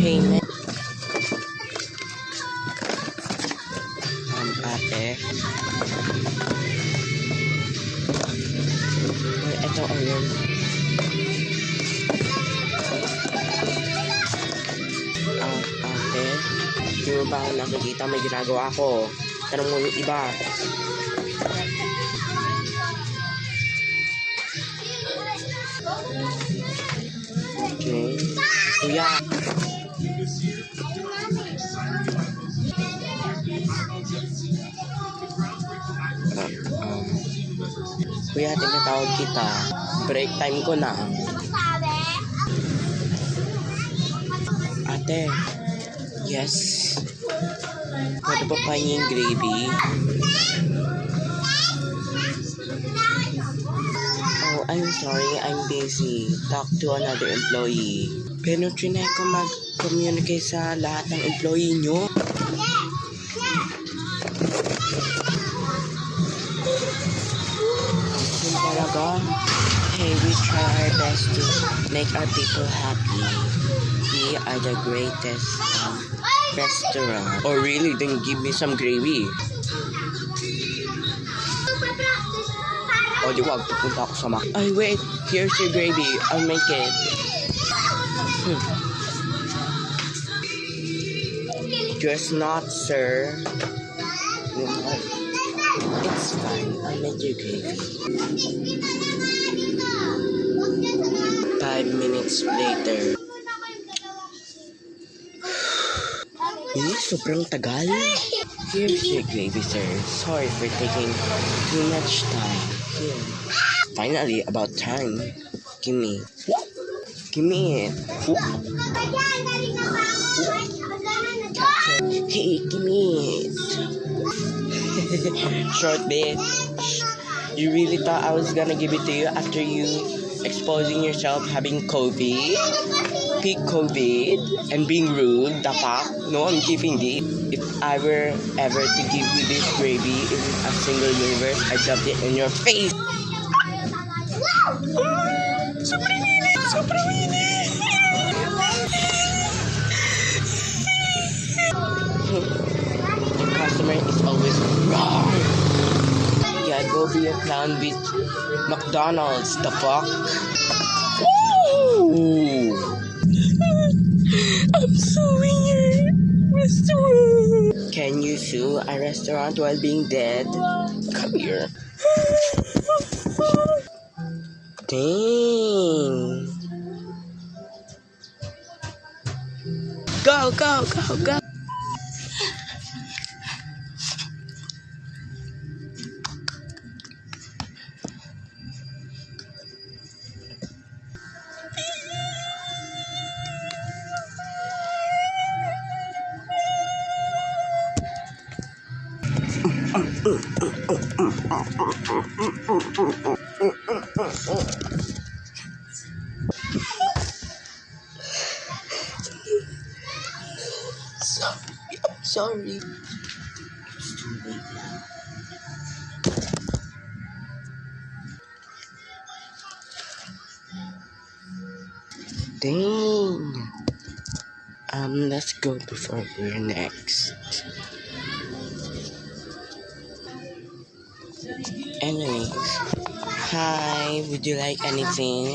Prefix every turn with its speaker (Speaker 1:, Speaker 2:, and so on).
Speaker 1: payment. Ate. Ay, ito ayun. Ate, di mo ba nakikita may ginagawa ako? Tanong mo yung iba. Okay. Kuya. Kuya, tinatawag kita. Break time ko na. Ate. Yes. Pwede ba pahingin gravy? Oh, I'm sorry. I'm busy. Talk to another employee. Pero trinay ko mag-communicate sa lahat ng employee nyo. Yun talaga. Hey, we try our best to make our people happy. We are the greatest restaurant. Oh really? Then give me some gravy. Oh, di wag. Pupunta ako sa Ay, wait. Here's your gravy. I'll make it. Just not, sir. It's fine. I'll make your gravy. 5 minutes later. Sobrang tagal. Here's your gravy, sir. Sorry for taking too much time. Here. Finally, about time. Give me. Give me it. Hey, give me it. Short bitch. You really thought I was gonna give it to you after you exposing yourself having COVID? Peak COVID and being rude, the fuck? No, I'm giving it. If I were ever to give you this gravy in a single universe, I dumped it in your face. Sobrang init! Sobrang init! The customer is always wrong. Yeah, go be a clown with McDonald's, the fuck? Woo! I'm suing your restaurant. Can you sue a restaurant while being dead? Come here. Dang. Go, go, go, go. Sorry. It's too late now. Dang. Let's go before we're next. Anyways, hi, would you like anything?